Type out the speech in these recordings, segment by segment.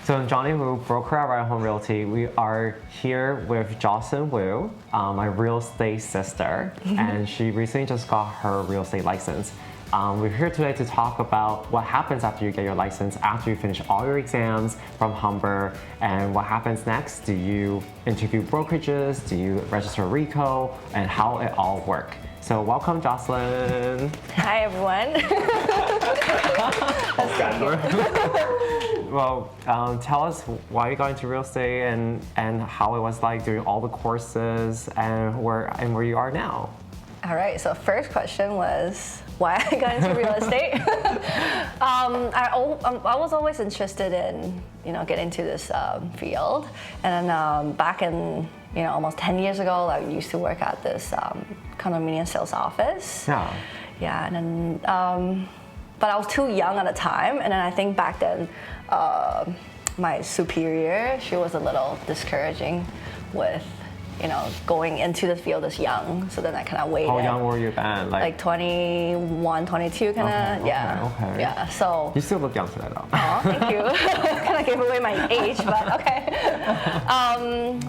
So I'm Johnny Wu, broker at Right Home Realty. We are here with Jocelyn Wu, my real estate sister, and she recently just got her real estate license. We're here today to talk about what happens after you get your license, after you finish all your exams from Humber, and what happens next. Do you interview brokerages? Do you register RICO? And how it all works. So welcome, Jocelyn. Hi, everyone. Well, tell us why you got into real estate and how it was like doing all the courses and where you are now. All right, so first question was why I got into real estate. I was always interested in, getting into this field. And then back in, almost 10 years ago, I used to work at this condominium sales office. Yeah. Yeah, and then, but I was too young at the time. And then I think back then, my superior, she was a little discouraging with, going into the field as young. So then I kind of waited. How young were you then? Like 21, 22 kind of, yeah. Okay. Yeah, so. You still look young today though. Oh, thank you. Kind of gave away my age, but okay.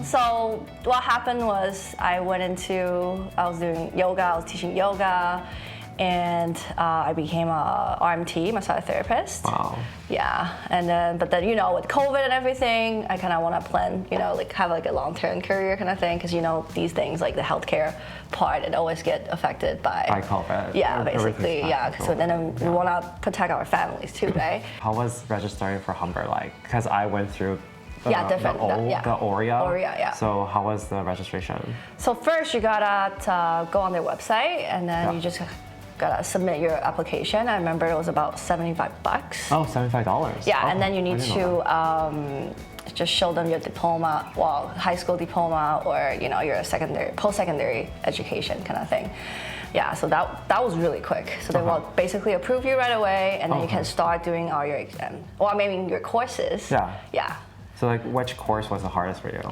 So what happened was I was doing yoga, I was teaching yoga, and I became a RMT, massage therapist. Wow. Yeah, and then, but then, with COVID and everything, I kind of want to plan, have like a long-term career kind of thing, because, these things, like the healthcare part, it always get affected by COVID. Yeah, basically, yeah. So then we want to protect our families too, right? How was registering for Humber like? Because I went through the ORIA. ORIA, yeah. So how was the registration? So first you gotta go on their website, and then you just gotta submit your application. I remember it was about $75. Oh, $75. Yeah, oh, and then you need to just show them your diploma, high school diploma, or your post-secondary education kind of thing. Yeah, so that was really quick. So they will basically approve you right away, and then you can start doing all your exams. Well, maybe your courses. Yeah. Yeah. So like, which course was the hardest for you?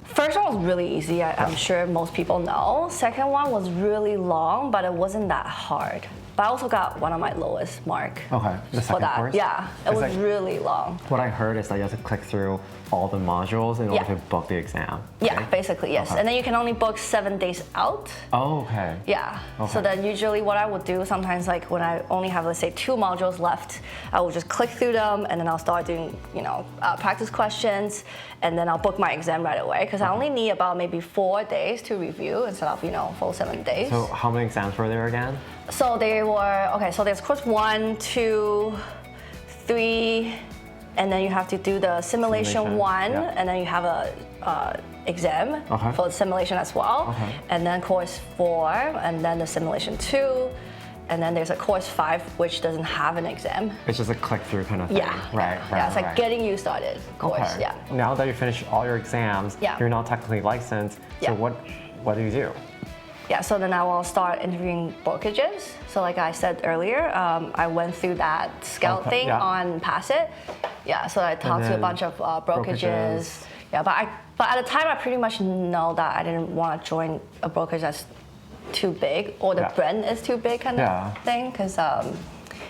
First one was really easy, I'm sure most people know. Second one was really long, but it wasn't that hard. But I also got one of my lowest mark. Okay, the second course? Yeah, it was really long. What I heard is that you have to click through all the modules in order to book the exam. Yeah, right? basically, yes. Okay. And then you can only book 7 days out. Oh, okay. Yeah. Okay. So then usually what I would do sometimes, like when I only have, let's say, 2 modules left, I will just click through them, and then I'll start doing, practice questions, and then I'll book my exam right away, because I only need about maybe 4 days to review instead of, full 7 days. So how many exams were there again? So they were, so there's course 1, 2, 3, and then you have to do the simulation 1, and then you have a exam for the simulation as well, and then course 4, and then the simulation 2, and then there's a course 5 which doesn't have an exam. It's just a click-through kind of thing. Right. Yeah, it's like getting you started course. Yeah. Now that you finish all your exams, you're now technically licensed. So what do you do? Yeah, so then I will start interviewing brokerages. So like I said earlier, I went through that scout thing on Pass It. Yeah, so I talked to a bunch of brokerages. Yeah, but at the time I pretty much know that I didn't want to join a brokerage that's too big, or the brand is too big kind of thing. Because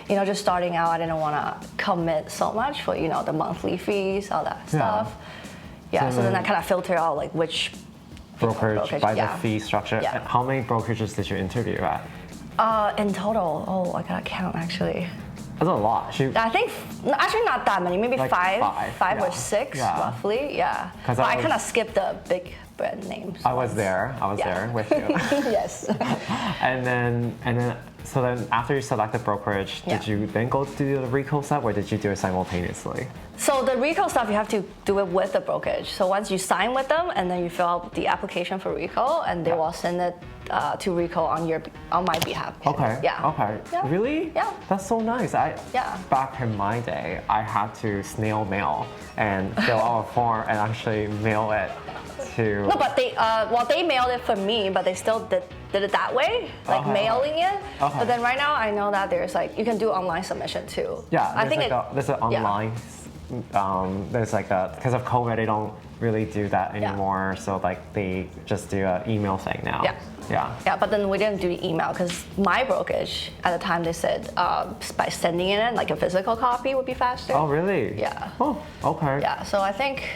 just starting out, I didn't want to commit so much for the monthly fees, all that stuff. Yeah, so then I kind of filter out like which brokerage by the fee structure. Yeah. How many brokerages did you interview at? In total, I gotta count actually. That's a lot. I think actually not that many, maybe like five or 6 roughly. Yeah. But I kind of skipped the big brand names. I was there with you. Yes. and then so then after you selected brokerage, did you then go to do the RICO stuff, or did you do it simultaneously? So the RICO stuff, you have to do it with the brokerage. So once you sign with them, and then you fill out the application for RICO, and they will send it to RICO on my behalf. Okay. Yeah. Okay. Yeah. Really? Yeah. That's so nice. Back in my day, I had to snail mail and fill out a form and actually mail it to. No, but they mailed it for me, but they still did it that way, like mailing it. But then right now I know that there's you can do online submission too. Yeah. I think there's an online there's like because of COVID, they don't really do that anymore. So like they just do an email thing now. Yeah. Yeah. Yeah, but then we didn't do email because my brokerage at the time they said by sending it in like a physical copy would be faster. Oh, really? Yeah. Oh, okay. Yeah, so I think.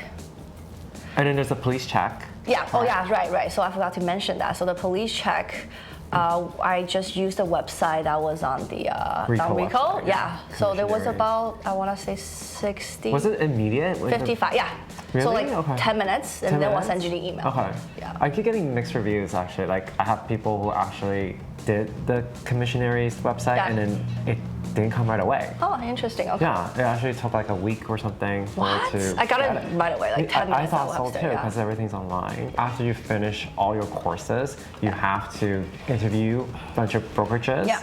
And then there's a police check. Yeah. Oh, yeah. Right. So I forgot to mention that. So the police check. I just used the website that was on the Rico. Website, yeah. So there was about, I want to say 60. Was it immediate? 55, yeah. Really? So like Okay. 10 minutes, and 10 then we'll minutes? send you the email. Okay. Yeah. I keep getting mixed reviews actually. Like I have people who actually did the commissionary's website Yeah. and then it didn't come right away. Oh, interesting. Okay. Yeah, it actually took like a week or something for What? it to I got get it right away, like 10 I minutes. thought so upstairs, too, yeah. because everything's online. After you finish all your courses, you have to interview a bunch of brokerages, Yeah.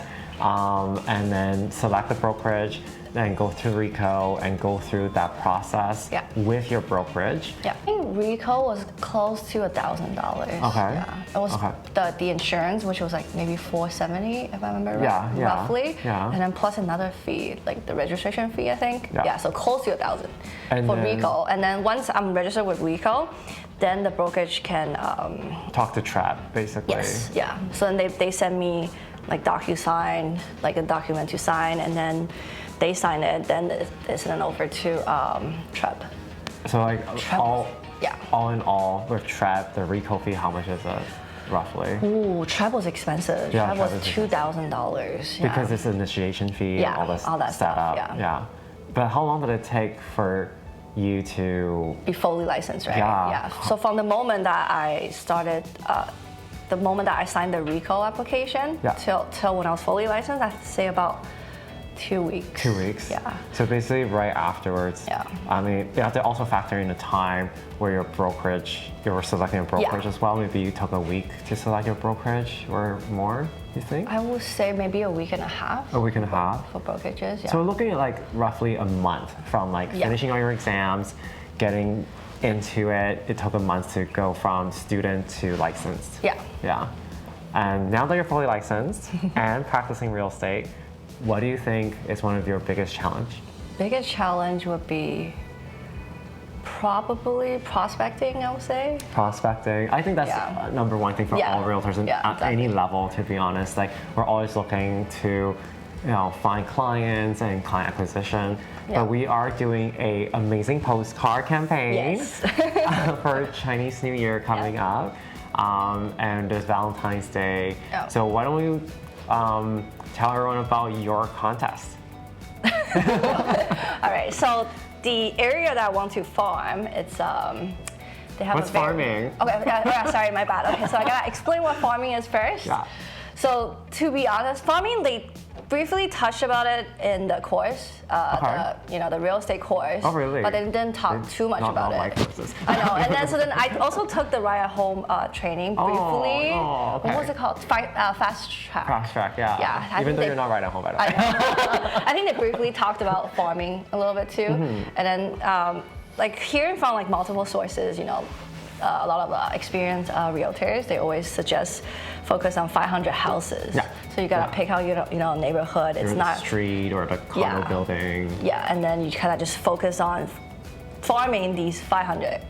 And then select the brokerage, then go to Rico and go through that process Yeah. with your brokerage. Yeah, I think Rico was close to $1,000. Okay. Yeah. It was Okay. the insurance, which was like maybe $470 if I remember Yeah, yeah, roughly. yeah. And then plus another fee, like the registration fee, I think. Yeah. Yeah, so close to $1,000 And for then- Rico. And then once I'm registered with Rico, then the brokerage can Talk to Trap, basically. yes, yeah. So then they send me like DocuSign, like a document to sign, and then they sign it. Then they send it over to Trap. So like Trap. Yeah. all in all, with Trap, the Rico fee, how much is it, roughly? Ooh, Trap was expensive. Yeah, Trap Trap was is $2,000. Yeah. Because it's initiation fee Yeah, and all that stuff, setup. yeah. But how long did it take for you to be fully licensed, right? Yeah. So from the moment that I started, the moment that I signed the Rico application Yeah. till when I was fully licensed, I'd say about 2 weeks. 2 weeks? Yeah. So basically right afterwards, Yeah. I mean, you have to also factor in the time where your brokerage, you were selecting a brokerage Yeah. as well. Maybe you took a week to select your brokerage or more, you think? I would say maybe a week and a half A week and a half? for brokerages. Yeah. So we're looking at like roughly a month from like Yeah. finishing all your exams, getting into it. It took a month to go from student to licensed. Yeah. Yeah. And now that you're fully licensed and practicing real estate, what do you think is one of your biggest challenge? Biggest challenge would be probably prospecting, I would say. Prospecting. I think that's Yeah. number one thing for Yeah. all realtors and Yeah, at any exactly. level, to be honest. Like we're always looking to, find clients and client acquisition. Yeah. But we are doing a amazing postcard campaign Yes. for Chinese New Year coming up. And there's Valentine's Day. Yeah. So why don't you tell everyone about your contest? All right. So the area that I want to farm, it's they have What's a very, farming? Okay. Sorry, my bad. Okay, so I gotta explain what farming is first. Yeah. So to be honest, farming they briefly touched about it in the course, the real estate course. Oh, really? But they didn't talk too much Not about all my it. courses. I know, and then so then I also took the Ride at Home training briefly. Oh, okay. What was it called? Fast track. Fast track, yeah. Yeah, I Even think though they- you're not right at home, by the way. I know. I think they briefly talked about farming a little bit too, Mm-hmm. and then like hearing from like multiple sources, a lot of experienced realtors, they always suggest focus on 500 houses. Yeah. So you gotta Yeah. pick out your neighborhood. It's Or not the street or the condo Yeah. building. yeah, and then you kind of just focus on farming these 500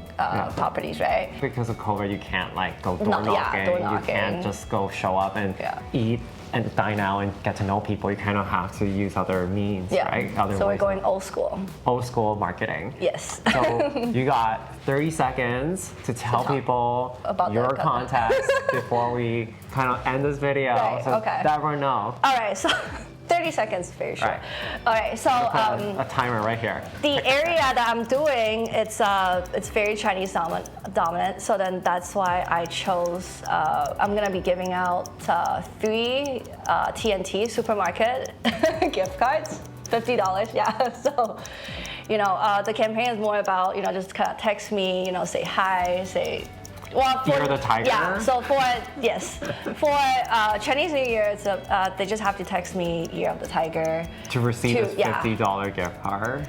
properties, right? Because of COVID, you can't like go door No, knocking. yeah, door You knocking. can't just go show up and Yeah. eat and dine out and get to know people. You kind of have to use other means, Yeah. right? Other So we're ways going of- old school. old school marketing. Yes. So you got 30 seconds to tell people about your the contest before we kind of end this video. Right, so okay. that everyone know. All right. So 30 seconds, very short. Right. All right. So. A timer right here. The area that I'm doing, it's very Chinese dominant, so then that's why I chose. I'm gonna be giving out 3 TNT supermarket gift cards, $50. Yeah. So, the campaign is more about just kind of text me, say hi, say. Well, Year of the Tiger? Yeah. So for Chinese New Year, it's they just have to text me Year of the Tiger. To receive To- this yeah. $50 gift card.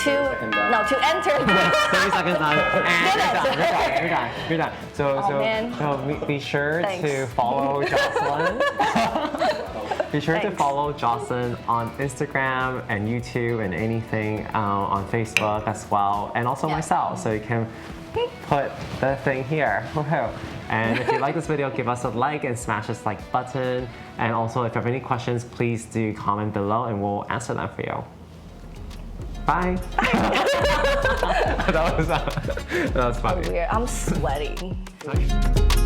To enter. 30 seconds on, and you're done. So, Oh, man. so be sure Thanks. to follow Jocelyn Be sure to Thanks. follow Jocelyn on Instagram and YouTube and anything on Facebook as well, and also Yeah. myself. So you can put the thing here. Woohoo. And if you like this video, give us a like and smash this like button. And also, if you have any questions, please do comment below and we'll answer them for you. Bye. that was funny. Weird. I'm sweating. Okay.